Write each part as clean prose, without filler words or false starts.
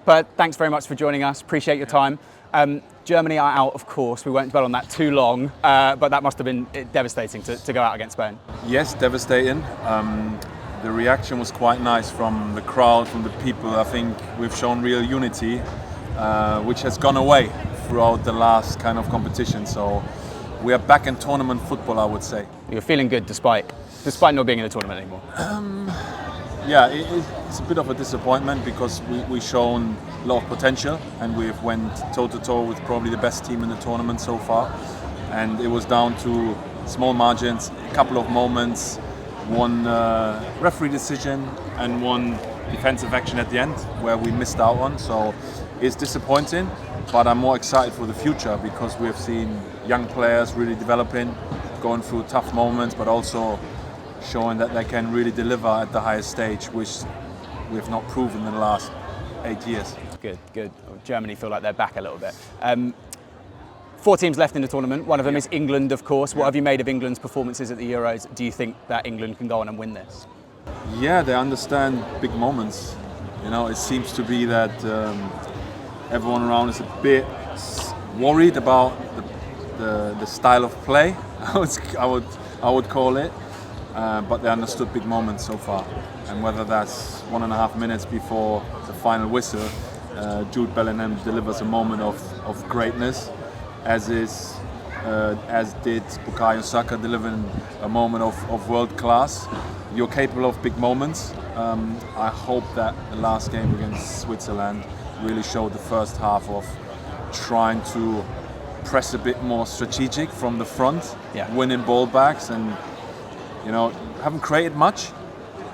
But thanks very much for joining us. Appreciate your time. Germany are out, of course. We won't dwell on that too long, but that must have been devastating to go out against Spain. Yes, devastating. The reaction was quite nice from the crowd, from the people. I think we've shown real unity, which has gone away throughout the last kind of competition. So we are back in tournament football, I would say. You're feeling good despite not being in the tournament anymore. Yeah, it's a bit of a disappointment because we've shown a lot of potential and we've went toe-to-toe with probably the best team in the tournament so far. And it was down to small margins, a couple of moments, one referee decision and one defensive action at the end where we missed out on. So it's disappointing, but I'm more excited for the future because we have seen young players really developing, going through tough moments, but also showing that they can really deliver at the highest stage, which we have not proven in the last 8 years. Good. Germany feel like they're back a little bit. 4 teams left in the tournament. One of them is England, of course. What have you made of England's performances at the Euros? Do you think that England can go on and win this? Yeah, they understand big moments. You know, it seems to be that everyone around is a bit worried about the style of play. I would call it. But they understood big moments so far, and whether that's 1.5 minutes before the final whistle, Jude Bellingham delivers a moment of greatness, as did Bukayo Saka delivering a moment of world class. You're capable of big moments. I hope that the last game against Switzerland really showed the first half of trying to press a bit more strategic from the front, winning ball backs, and you know, haven't created much,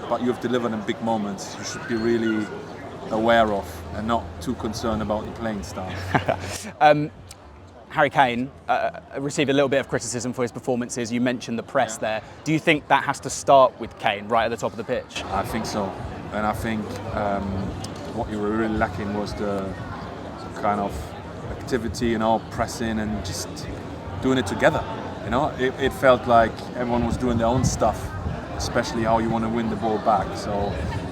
but you've delivered in big moments. You should be really aware of and not too concerned about your playing style. Harry Kane received a little bit of criticism for his performances. You mentioned the press there. Do you think that has to start with Kane right at the top of the pitch? I think so. And I think what you were really lacking was the kind of activity, pressing and just doing it together. It felt like everyone was doing their own stuff, especially how you want to win the ball back. So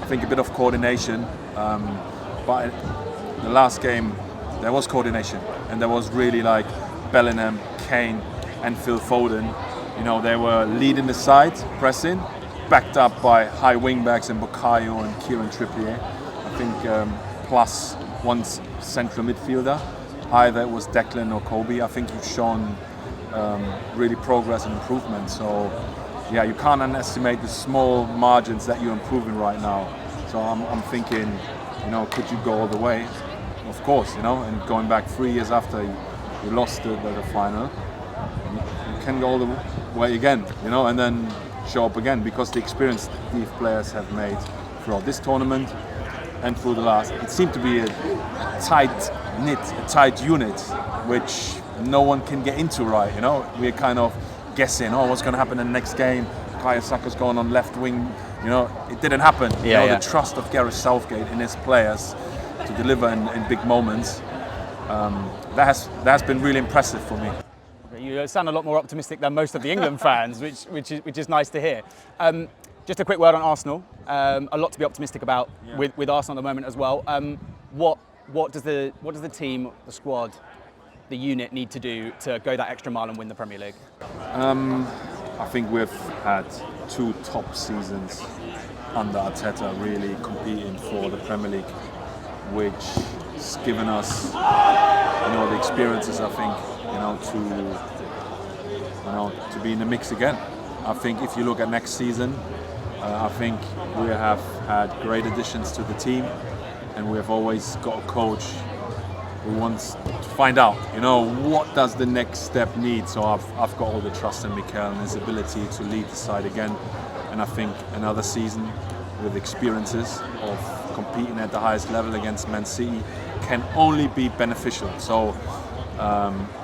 I think a bit of coordination, but the last game there was coordination and there was really like Bellingham, Kane and Phil Foden. They were leading the side, pressing, backed up by high wing backs and Bukayo and Kieran Trippier. I think plus one central midfielder, either it was Declan or Kobe. I think you've shown really progress and improvement. So yeah, you can't underestimate the small margins that you're improving right now. So I'm thinking, could you go all the way? Of course, and going back 3 years after you lost the final, you can go all the way again, and then show up again, because the experience these players have made throughout this tournament and through the last, it seemed to be a tight unit, which no one can get into right. We're kind of guessing, what's going to happen in the next game. Bukayo Saka's going on left wing. It didn't happen. The trust of Gareth Southgate in his players to deliver in big moments, that has been really impressive for me. You sound a lot more optimistic than most of the England fans, which is nice to hear. Just a quick word on Arsenal. A lot to be optimistic about with Arsenal at the moment as well. What does the team, the squad, the unit need to do to go that extra mile and win the Premier League? I think we've had 2 top seasons under Arteta, really competing for the Premier League, which has given us, the experiences. I think, to be in the mix again. I think if you look at next season, I think we have had great additions to the team, and we have always got a coach who wants to find out, what does the next step need. So I've got all the trust in Mikel and his ability to lead the side again. And I think another season with experiences of competing at the highest level against Man City can only be beneficial. So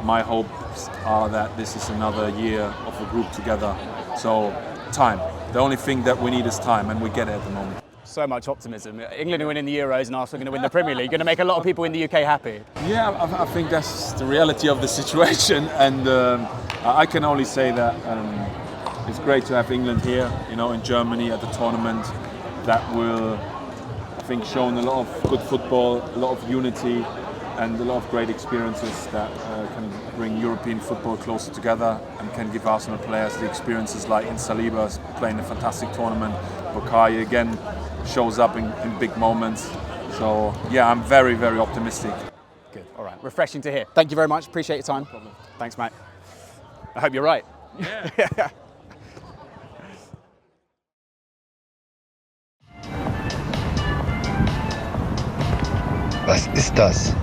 my hopes are that this is another year of a group together. So time. The only thing that we need is time, and we get it at the moment. So much optimism. England are winning the Euros and Arsenal are going to win the Premier League. Going to make a lot of people in the UK happy. Yeah, I think that's the reality of the situation, and I can only say that it's great to have England here, in Germany at the tournament. That will I think shown a lot of good football, a lot of unity, and a lot of great experiences that can bring European football closer together and can give Arsenal players the experiences like in Saliba playing a fantastic tournament. Bukayo again shows up in big moments. So yeah, I'm very, very optimistic. Good. All right. Refreshing to hear. Thank you very much. Appreciate your time. No problem. Thanks, mate. I hope you're right. Yeah. Was ist das?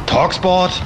talkSPORT?